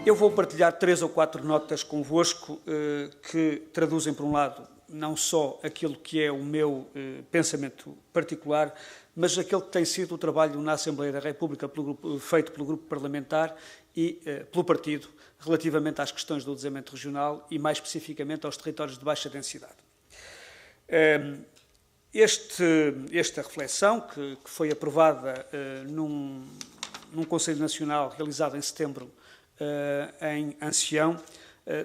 Eu vou partilhar 3 ou 4 notas convosco que traduzem, por um lado, não só aquilo que é o meu pensamento particular, mas aquele que tem sido o trabalho na Assembleia da República feito pelo Grupo Parlamentar e pelo Partido relativamente às questões do desenvolvimento regional e, mais especificamente, aos territórios de baixa densidade. Esta reflexão, que foi aprovada num Conselho Nacional realizado em setembro em Ancião,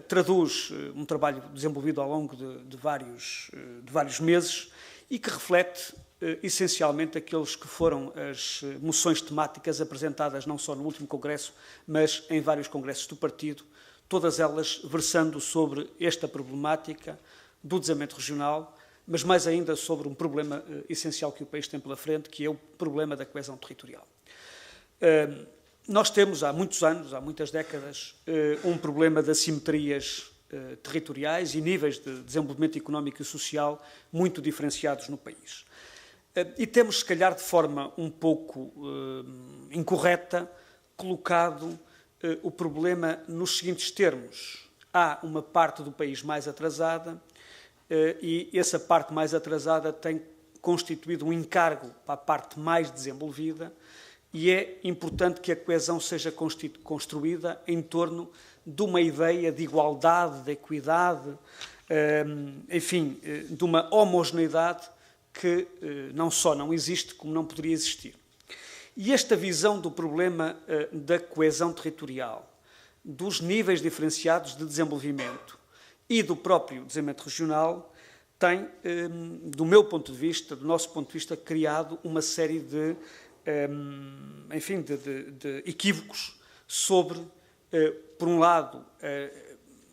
traduz um trabalho desenvolvido ao longo de vários meses e que reflete essencialmente aqueles que foram as moções temáticas apresentadas não só no último Congresso, mas em vários congressos do partido, todas elas versando sobre esta problemática do desenvolvimento regional, mas mais ainda sobre um problema essencial que o país tem pela frente, que é o problema da coesão territorial. Nós temos há muitos anos, há muitas décadas, um problema de assimetrias territoriais e níveis de desenvolvimento económico e social muito diferenciados no país. E temos, se calhar, de forma um pouco incorreta, colocado o problema nos seguintes termos. Há uma parte do país mais atrasada e essa parte mais atrasada tem constituído um encargo para a parte mais desenvolvida e é importante que a coesão seja construída em torno de uma ideia de igualdade, de equidade, enfim, de uma homogeneidade que não só não existe, como não poderia existir. E esta visão do problema da coesão territorial, dos níveis diferenciados de desenvolvimento e do próprio desenvolvimento regional, tem, do meu ponto de vista, do nosso ponto de vista, criado uma série de equívocos sobre, por um lado,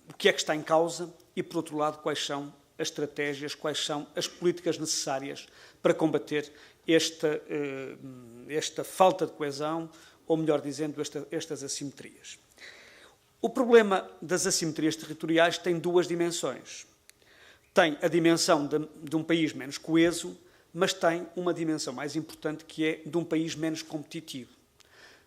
o que é que está em causa e, por outro lado, quais são as estratégias, quais são as políticas necessárias para combater esta falta de coesão, ou melhor dizendo, estas assimetrias. O problema das assimetrias territoriais tem duas dimensões. Tem a dimensão de um país menos coeso, mas tem uma dimensão mais importante, que é de um país menos competitivo.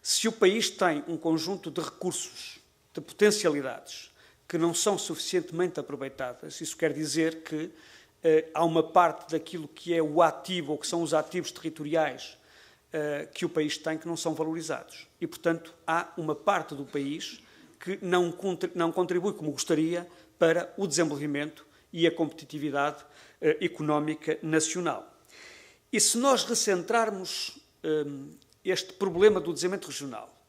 Se o país tem um conjunto de recursos, de potencialidades, que não são suficientemente aproveitadas, isso quer dizer que há uma parte daquilo que é o ativo, ou que são os ativos territoriais que o país tem, que não são valorizados. E, portanto, há uma parte do país que não contribui como gostaria para o desenvolvimento e a competitividade económica nacional. E se nós recentrarmos este problema do desenvolvimento regional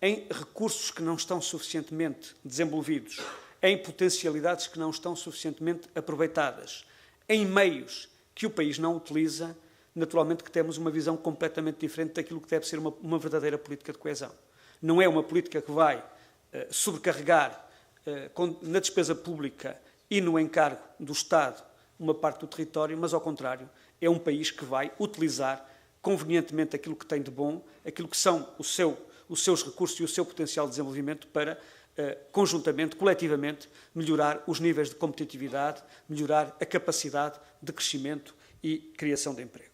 em recursos que não estão suficientemente desenvolvidos, em potencialidades que não estão suficientemente aproveitadas, em meios que o país não utiliza, naturalmente que temos uma visão completamente diferente daquilo que deve ser uma verdadeira política de coesão. Não é uma política que vai sobrecarregar na despesa pública e no encargo do Estado uma parte do território, mas, ao contrário, é um país que vai utilizar convenientemente aquilo que tem de bom, aquilo que são os seus recursos e o seu potencial de desenvolvimento para, conjuntamente, coletivamente, melhorar os níveis de competitividade, melhorar a capacidade de crescimento e criação de emprego.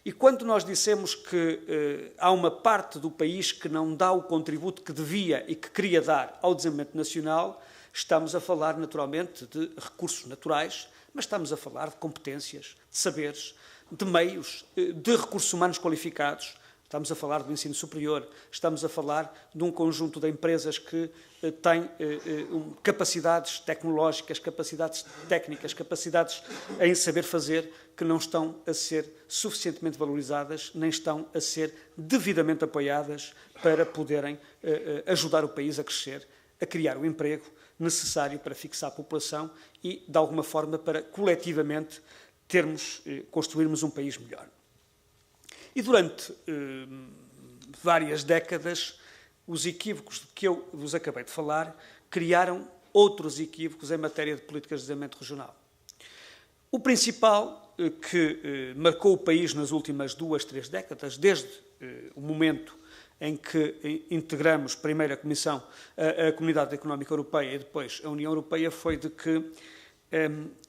E quando nós dissemos que há uma parte do país que não dá o contributo que devia e que queria dar ao desenvolvimento nacional, estamos a falar, naturalmente, de recursos naturais, mas estamos a falar de competências, de saberes, de meios, de recursos humanos qualificados. Estamos a falar do ensino superior, estamos a falar de um conjunto de empresas que têm capacidades tecnológicas, capacidades técnicas, capacidades em saber fazer, que não estão a ser suficientemente valorizadas, nem estão a ser devidamente apoiadas para poderem ajudar o país a crescer, a criar o emprego necessário para fixar a população e, de alguma forma, para coletivamente construirmos um país melhor. E durante várias décadas, os equívocos de que eu vos acabei de falar criaram outros equívocos em matéria de políticas de desenvolvimento regional. O principal que marcou o país nas últimas 2, 3 décadas, desde o momento em que integramos primeiro a Comunidade Económica Europeia e depois a União Europeia, foi de que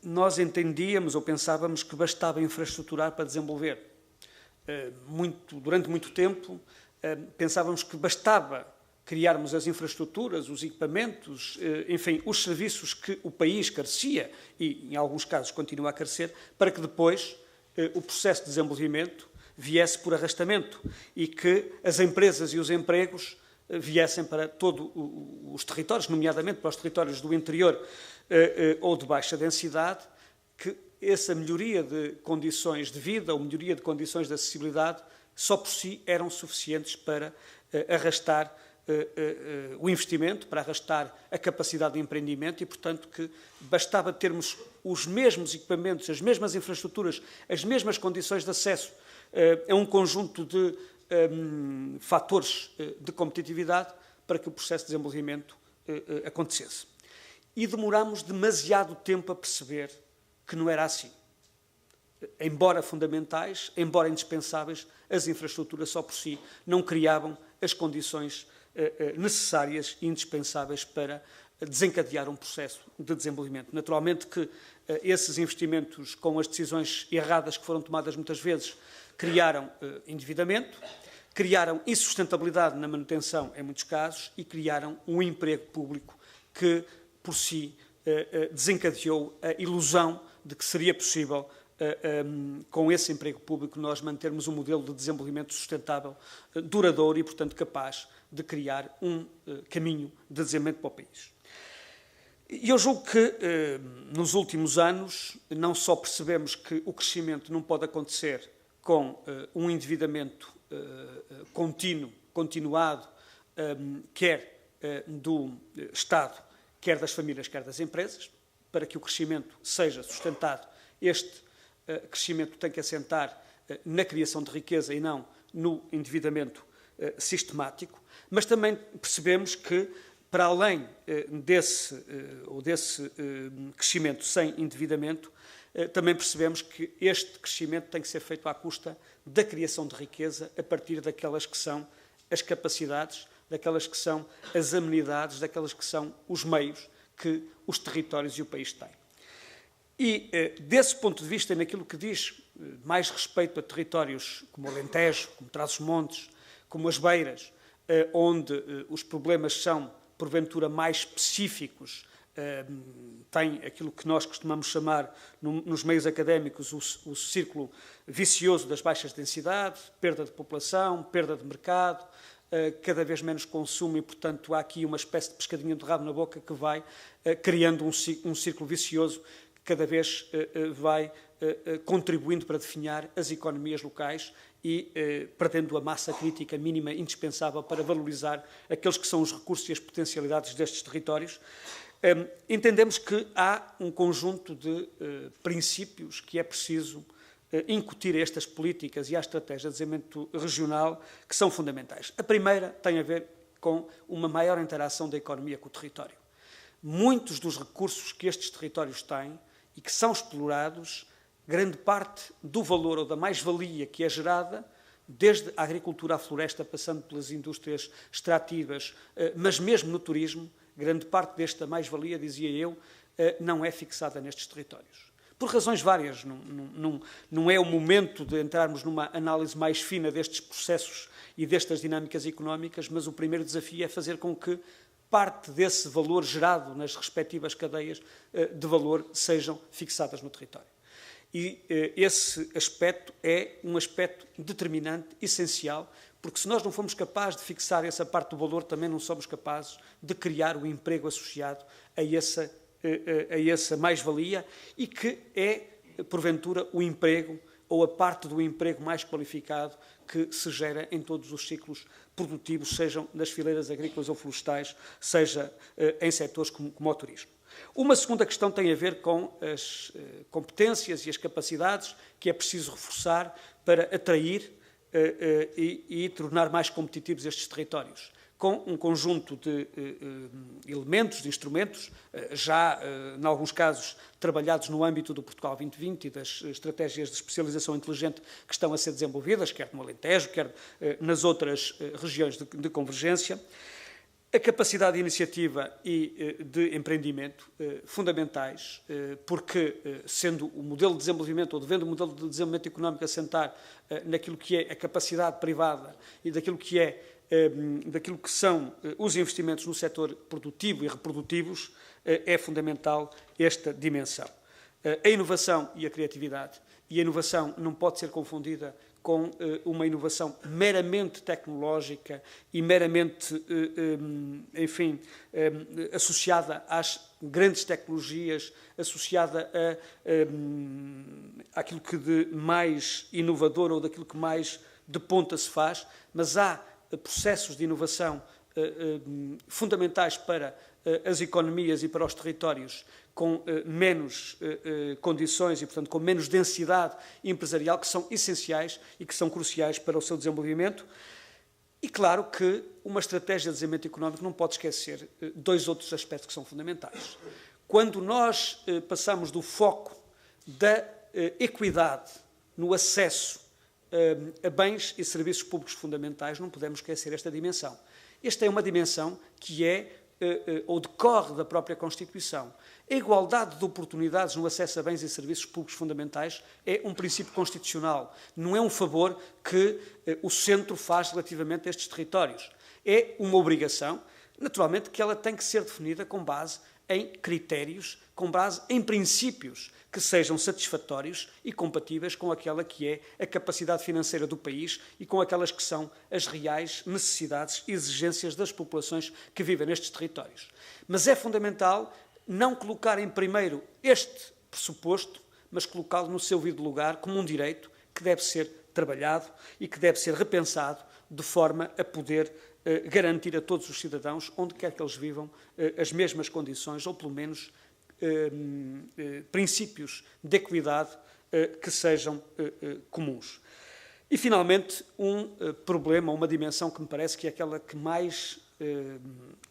nós entendíamos ou pensávamos que bastava infraestruturar para desenvolver. Durante muito tempo pensávamos que bastava criarmos as infraestruturas, os equipamentos, enfim, os serviços que o país carecia e, em alguns casos, continua a carecer, para que depois o processo de desenvolvimento viesse por arrastamento e que as empresas e os empregos viessem para todos os territórios, nomeadamente para os territórios do interior ou de baixa densidade, que essa melhoria de condições de vida ou melhoria de condições de acessibilidade só por si eram suficientes para arrastar o investimento, para arrastar a capacidade de empreendimento e, portanto, que bastava termos os mesmos equipamentos, as mesmas infraestruturas, as mesmas condições de acesso a um conjunto de fatores de competitividade para que o processo de desenvolvimento acontecesse. E demorámos demasiado tempo a perceber que não era assim. Embora fundamentais, embora indispensáveis, as infraestruturas só por si não criavam as condições necessárias e indispensáveis para desencadear um processo de desenvolvimento. Naturalmente que esses investimentos, com as decisões erradas que foram tomadas muitas vezes, criaram endividamento, criaram insustentabilidade na manutenção, em muitos casos, e criaram um emprego público que, por si, desencadeou a ilusão de que seria possível, com esse emprego público, nós mantermos um modelo de desenvolvimento sustentável, duradouro e, portanto, capaz de criar um caminho de desenvolvimento para o país. E eu julgo que, nos últimos anos, não só percebemos que o crescimento não pode acontecer com um endividamento continuado, quer do Estado, quer das famílias, quer das empresas. Para que o crescimento seja sustentado, este crescimento tem que assentar na criação de riqueza e não no endividamento sistemático, mas também percebemos que, para além desse crescimento sem endividamento, também percebemos que este crescimento tem que ser feito à custa da criação de riqueza a partir daquelas que são as capacidades, daquelas que são as amenidades, daquelas que são os meios que os territórios e o país têm. E, desse ponto de vista, naquilo que diz mais respeito a territórios como o Alentejo, como Trás-os-Montes, como as Beiras, onde os problemas são, porventura, mais específicos, tem aquilo que nós costumamos chamar, nos meios académicos, o círculo vicioso das baixas densidades, perda de população, perda de mercado, cada vez menos consumo e, portanto, há aqui uma espécie de pescadinha de rabo na boca que vai criando um círculo vicioso que cada vez vai contribuindo para definhar as economias locais e perdendo a massa crítica mínima indispensável para valorizar aqueles que são os recursos e as potencialidades destes territórios. Entendemos que há um conjunto de princípios que é preciso incutir a estas políticas e à estratégia de desenvolvimento regional que são fundamentais. A primeira tem a ver com uma maior interação da economia com o território. Muitos dos recursos que estes territórios têm e que são explorados, grande parte do valor ou da mais-valia que é gerada, desde a agricultura à floresta, passando pelas indústrias extrativas, mas mesmo no turismo, grande parte desta mais-valia, dizia eu, não é fixada nestes territórios. Por razões várias, não é o momento de entrarmos numa análise mais fina destes processos e destas dinâmicas económicas, mas o primeiro desafio é fazer com que parte desse valor gerado nas respectivas cadeias de valor sejam fixadas no território. E esse aspecto é um aspecto determinante, essencial, porque se nós não formos capazes de fixar essa parte do valor, também não somos capazes de criar o emprego associado a essa mais-valia e que é, porventura, o emprego ou a parte do emprego mais qualificado que se gera em todos os ciclos produtivos, sejam nas fileiras agrícolas ou florestais, seja em setores como o turismo. Uma segunda questão tem a ver com as competências e as capacidades que é preciso reforçar para atrair e tornar mais competitivos estes territórios, com um conjunto de elementos, de instrumentos, já, em alguns casos, trabalhados no âmbito do Portugal 2020 e das estratégias de especialização inteligente que estão a ser desenvolvidas, quer no Alentejo, quer nas outras regiões de convergência. A capacidade de iniciativa e de empreendimento fundamentais, porque, sendo o modelo de desenvolvimento, ou devendo o modelo de desenvolvimento económico assentar naquilo que é a capacidade privada e daquilo que é daquilo que são os investimentos no setor produtivo e reprodutivos, é fundamental esta dimensão. A inovação e a criatividade. E a inovação não pode ser confundida com uma inovação meramente tecnológica e meramente, enfim, associada às grandes tecnologias, associada àquilo que de mais inovador ou daquilo que mais de ponta se faz, mas há processos de inovação fundamentais para as economias e para os territórios com menos condições e, portanto, com menos densidade empresarial, que são essenciais e que são cruciais para o seu desenvolvimento. E, claro, que uma estratégia de desenvolvimento económico não pode esquecer dois outros aspectos que são fundamentais. Quando nós passamos do foco da equidade no acesso a bens e serviços públicos fundamentais, não podemos esquecer esta dimensão. Esta é uma dimensão que ou decorre da própria Constituição. A igualdade de oportunidades no acesso a bens e serviços públicos fundamentais é um princípio constitucional, não é um favor que o centro faz relativamente a estes territórios. É uma obrigação, naturalmente, que ela tem que ser definida com base em critérios, com base em princípios que sejam satisfatórios e compatíveis com aquela que é a capacidade financeira do país e com aquelas que são as reais necessidades e exigências das populações que vivem nestes territórios. Mas é fundamental não colocar em primeiro este pressuposto, mas colocá-lo no seu devido lugar como um direito que deve ser trabalhado e que deve ser repensado de forma a poder garantir a todos os cidadãos, onde quer que eles vivam, as mesmas condições, ou pelo menos princípios de equidade que sejam comuns. E, finalmente, um problema, uma dimensão que me parece que é aquela que mais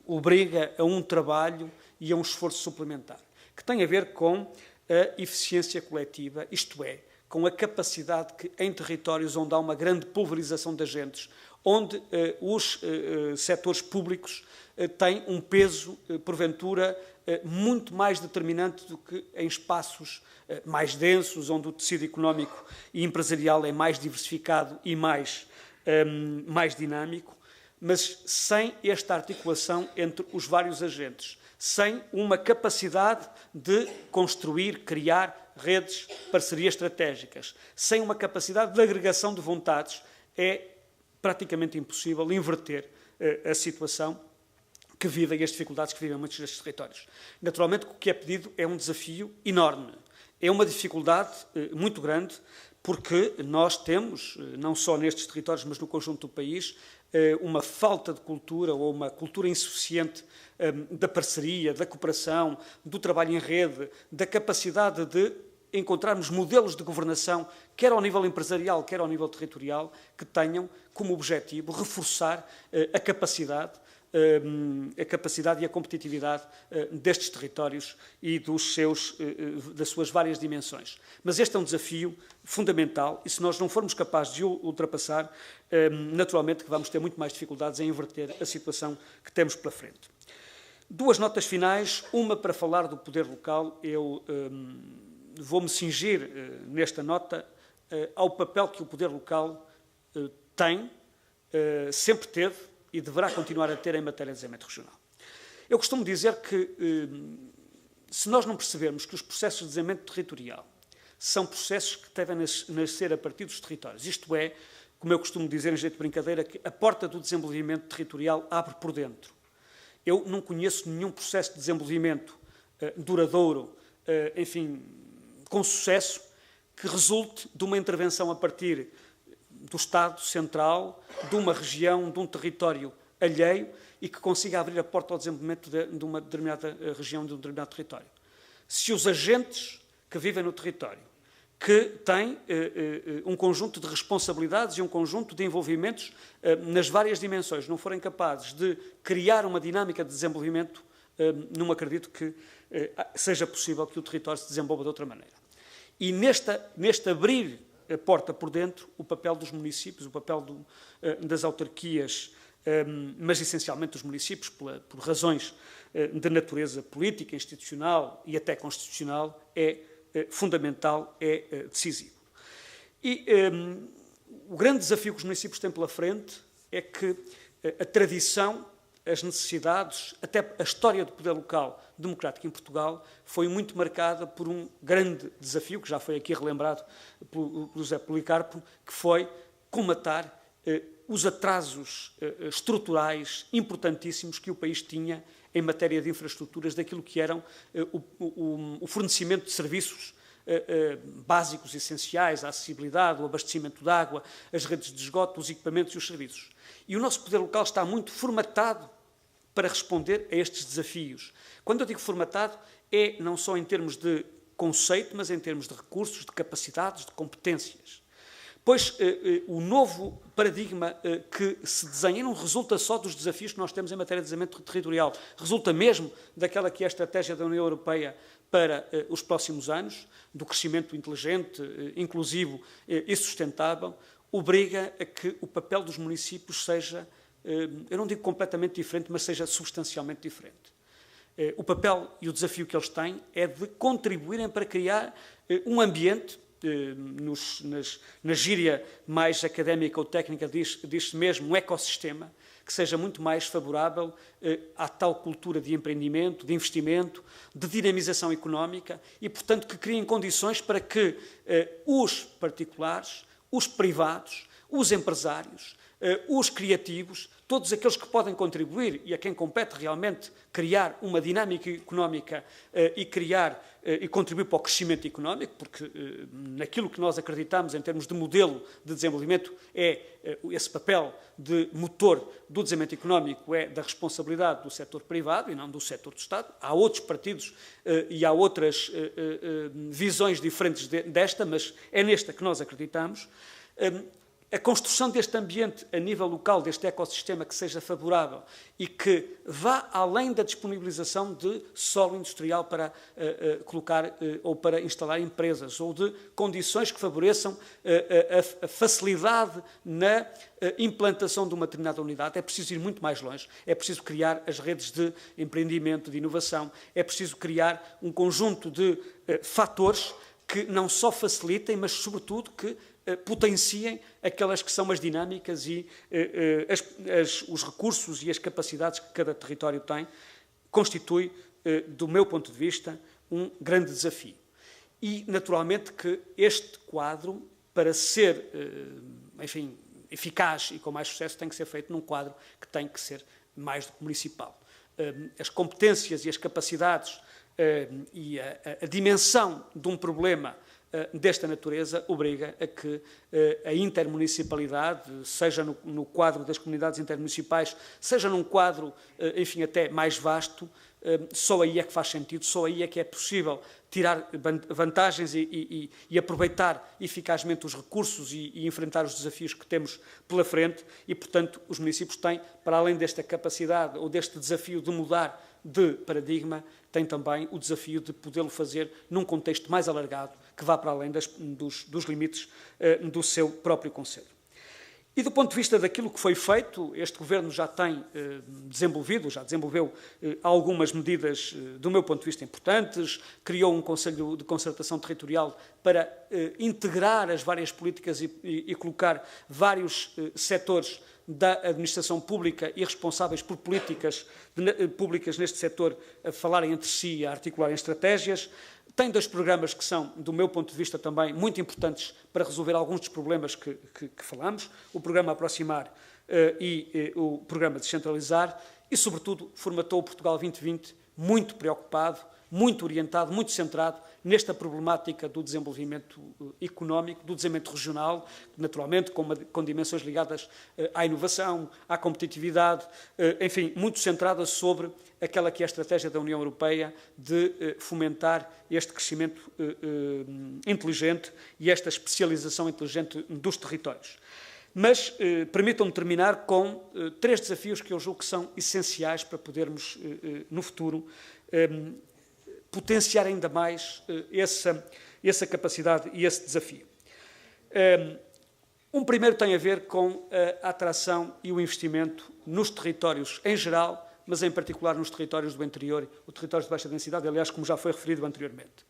obriga a um trabalho e a um esforço suplementar, que tem a ver com a eficiência coletiva, isto é, com a capacidade que, em territórios onde há uma grande pulverização de agentes, onde os setores públicos têm um peso, porventura, muito mais determinante do que em espaços mais densos, onde o tecido económico e empresarial é mais diversificado e mais dinâmico, mas sem esta articulação entre os vários agentes, sem uma capacidade de construir, criar redes, parcerias estratégicas, sem uma capacidade de agregação de vontades, é praticamente impossível inverter a situação que vivem, as dificuldades que vivem muitos destes territórios. Naturalmente, o que é pedido é um desafio enorme. É uma dificuldade muito grande, porque nós temos, não só nestes territórios, mas no conjunto do país, uma falta de cultura ou uma cultura insuficiente da parceria, da cooperação, do trabalho em rede, da capacidade de encontrarmos modelos de governação, quer ao nível empresarial, quer ao nível territorial, que tenham como objetivo reforçar a capacidade e a competitividade destes territórios e das suas várias dimensões. Mas este é um desafio fundamental e, se nós não formos capazes de o ultrapassar, naturalmente que vamos ter muito mais dificuldades em inverter a situação que temos pela frente. Duas notas finais, uma para falar do poder local. Eu vou-me cingir nesta nota ao papel que o poder local tem, sempre teve e deverá continuar a ter em matéria de desenvolvimento regional. Eu costumo dizer que, se nós não percebermos que os processos de desenvolvimento territorial são processos que devem nascer a partir dos territórios, isto é, como eu costumo dizer em jeito de brincadeira, que a porta do desenvolvimento territorial abre por dentro. Eu não conheço nenhum processo de desenvolvimento duradouro, enfim, com sucesso, que resulte de uma intervenção a partir do Estado central, de uma região, de um território alheio e que consiga abrir a porta ao desenvolvimento de uma determinada região, de um determinado território. Se os agentes que vivem no território, que têm um conjunto de responsabilidades e um conjunto de envolvimentos nas várias dimensões, não forem capazes de criar uma dinâmica de desenvolvimento, não acredito que seja possível que o território se desenvolva de outra maneira. E neste abrir a porta por dentro, o papel dos municípios, o papel das autarquias, mas essencialmente dos municípios, por razões de natureza política, institucional e até constitucional, é fundamental, é decisivo. E o grande desafio que os municípios têm pela frente é que a tradição, as necessidades, até a história do poder local democrático em Portugal foi muito marcada por um grande desafio, que já foi aqui relembrado pelo José Policarpo, que foi colmatar os atrasos estruturais importantíssimos que o país tinha em matéria de infraestruturas, daquilo que eram o fornecimento de serviços básicos, essenciais, a acessibilidade, o abastecimento de água, as redes de esgoto, os equipamentos e os serviços. E o nosso poder local está muito formatado para responder a estes desafios. Quando eu digo formatado, é não só em termos de conceito, mas em termos de recursos, de capacidades, de competências. Pois o novo paradigma que se desenha não resulta só dos desafios que nós temos em matéria de desenvolvimento territorial, resulta mesmo daquela que é a estratégia da União Europeia para os próximos anos, do crescimento inteligente, inclusivo e sustentável, obriga a que o papel dos municípios seja, eu não digo completamente diferente, mas seja substancialmente diferente. O papel e o desafio que eles têm é de contribuírem para criar um ambiente, na gíria mais académica ou técnica diz-se mesmo um ecossistema, que seja muito mais favorável à tal cultura de empreendimento, de investimento, de dinamização económica e, portanto, que criem condições para que os particulares, os privados, os empresários, os criativos, todos aqueles que podem contribuir e a quem compete realmente criar uma dinâmica económica e contribuir para o crescimento económico, porque naquilo que nós acreditamos em termos de modelo de desenvolvimento esse papel de motor do desenvolvimento económico é da responsabilidade do setor privado e não do setor do Estado. Há outros partidos e há outras visões diferentes desta, mas é nesta que nós acreditamos. A construção deste ambiente a nível local, deste ecossistema que seja favorável e que vá além da disponibilização de solo industrial para colocar ou para instalar empresas, ou de condições que favoreçam a facilidade na implantação de uma determinada unidade. É preciso ir muito mais longe, é preciso criar as redes de empreendimento, de inovação, é preciso criar um conjunto de fatores que não só facilitem, mas sobretudo que potenciem aquelas que são as dinâmicas e os recursos e as capacidades que cada território tem, constitui, do meu ponto de vista, um grande desafio. E, naturalmente, que este quadro, para ser, enfim, eficaz e com mais sucesso, tem que ser feito num quadro que tem que ser mais do que municipal. As competências e as capacidades e a dimensão de um problema desta natureza obriga a que a intermunicipalidade, seja no quadro das comunidades intermunicipais, seja num quadro, enfim, até mais vasto, só aí é que faz sentido, só aí é que é possível tirar vantagens e aproveitar eficazmente os recursos e enfrentar os desafios que temos pela frente e, portanto, os municípios têm, para além desta capacidade ou deste desafio de mudar de paradigma, têm também o desafio de podê-lo fazer num contexto mais alargado, que vá para além dos limites do seu próprio concelho. E do ponto de vista daquilo que foi feito, este Governo já tem já desenvolveu algumas medidas, do meu ponto de vista, importantes, criou um Conselho de Concertação Territorial para integrar as várias políticas e colocar vários setores da administração pública e responsáveis por políticas públicas neste setor a falarem entre si e a articularem estratégias. Tem 2 programas que são, do meu ponto de vista, também muito importantes para resolver alguns dos problemas que falamos, o programa Aproximar e o programa Descentralizar, e, sobretudo, formatou o Portugal 2020 muito preocupado, muito orientado, muito centrado nesta problemática do desenvolvimento económico, do desenvolvimento regional, naturalmente com dimensões ligadas à inovação, à competitividade, enfim, muito centrada sobre aquela que é a estratégia da União Europeia de fomentar este crescimento inteligente e esta especialização inteligente dos territórios. Mas permitam-me terminar com 3 desafios que eu julgo que são essenciais para podermos, no futuro, potenciar ainda mais essa capacidade e esse desafio. Um primeiro tem a ver com a atração e o investimento nos territórios em geral, mas em particular nos territórios do interior, os territórios de baixa densidade, aliás, como já foi referido anteriormente.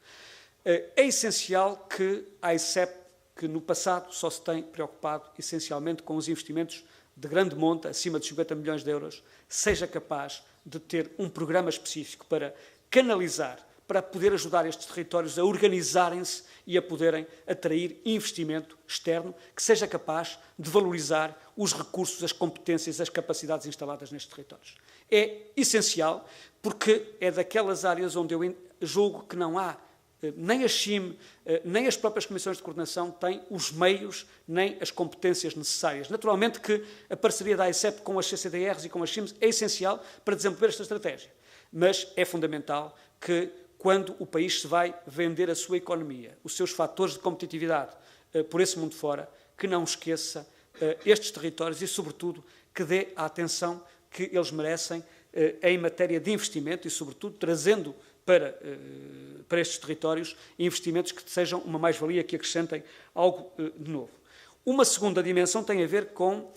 É essencial que a ICEP, que no passado só se tem preocupado essencialmente com os investimentos de grande monta, acima de 50 milhões de euros, seja capaz de ter um programa específico para canalizar, para poder ajudar estes territórios a organizarem-se e a poderem atrair investimento externo que seja capaz de valorizar os recursos, as competências, as capacidades instaladas nestes territórios. É essencial porque é daquelas áreas onde eu julgo que não há nem a CIM, nem as próprias comissões de coordenação têm os meios nem as competências necessárias. Naturalmente que a parceria da AICEP com as CCDRs e com as CIMs é essencial para desenvolver esta estratégia, mas é fundamental que, quando o país se vai vender a sua economia, os seus fatores de competitividade por esse mundo fora, que não esqueça estes territórios e, sobretudo, que dê a atenção que eles merecem em matéria de investimento e, sobretudo, trazendo para estes territórios investimentos que sejam uma mais-valia, que acrescentem algo de novo. Uma segunda dimensão tem a ver com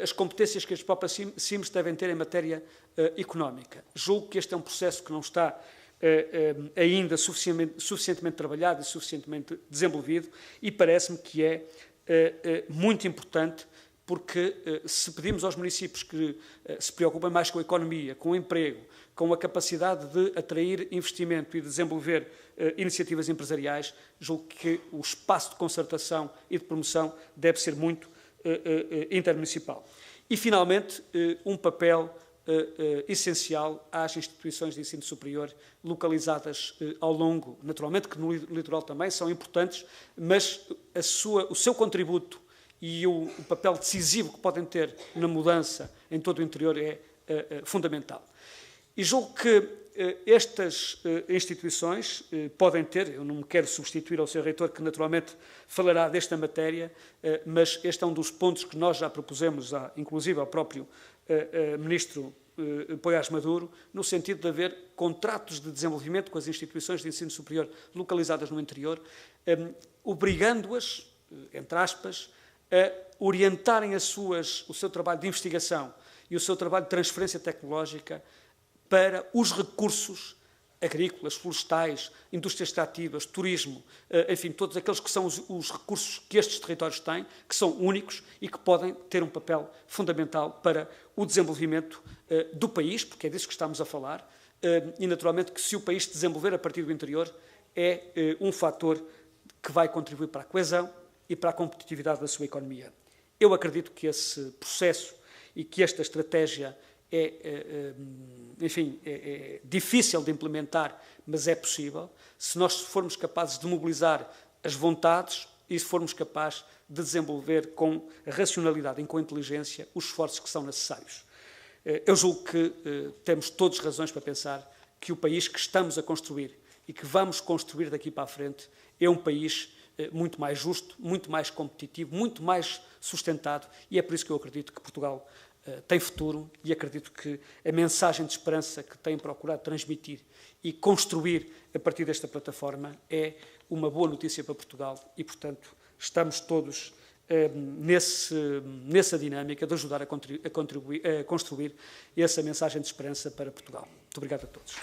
as competências que as próprias CIMs devem ter em matéria económica. Julgo que este é um processo que não está ainda suficientemente trabalhado e suficientemente desenvolvido e parece-me que é muito importante, porque se pedimos aos municípios que se preocupem mais com a economia, com o emprego, com a capacidade de atrair investimento e de desenvolver iniciativas empresariais, julgo que o espaço de concertação e de promoção deve ser muito intermunicipal. E, finalmente, um papel essencial às instituições de ensino superior localizadas ao longo, naturalmente que no litoral também são importantes, mas o seu contributo e o papel decisivo que podem ter na mudança em todo o interior é fundamental. E julgo que estas instituições podem ter, eu não me quero substituir ao Sr. Reitor, que naturalmente falará desta matéria, mas este é um dos pontos que nós já propusemos, inclusive ao próprio Ministro Poiás Maduro, no sentido de haver contratos de desenvolvimento com as instituições de ensino superior localizadas no interior, obrigando-as, entre aspas, a orientarem o seu trabalho de investigação e o seu trabalho de transferência tecnológica para os recursos agrícolas, florestais, indústrias extrativas, turismo, enfim, todos aqueles que são os recursos que estes territórios têm, que são únicos e que podem ter um papel fundamental para o desenvolvimento do país, porque é disso que estamos a falar, e naturalmente que se o país se desenvolver a partir do interior é um fator que vai contribuir para a coesão e para a competitividade da sua economia. Eu acredito que esse processo e que esta estratégia é difícil de implementar, mas é possível, se nós formos capazes de mobilizar as vontades e se formos capazes de desenvolver com racionalidade e com inteligência os esforços que são necessários. Eu julgo que temos todas razões para pensar que o país que estamos a construir e que vamos construir daqui para a frente é um país muito mais justo, muito mais competitivo, muito mais sustentado, e é por isso que eu acredito que Portugal tem futuro, e acredito que a mensagem de esperança que tem procurado transmitir e construir a partir desta plataforma é uma boa notícia para Portugal e, portanto, estamos todos nessa dinâmica de ajudar a construir essa mensagem de esperança para Portugal. Muito obrigado a todos.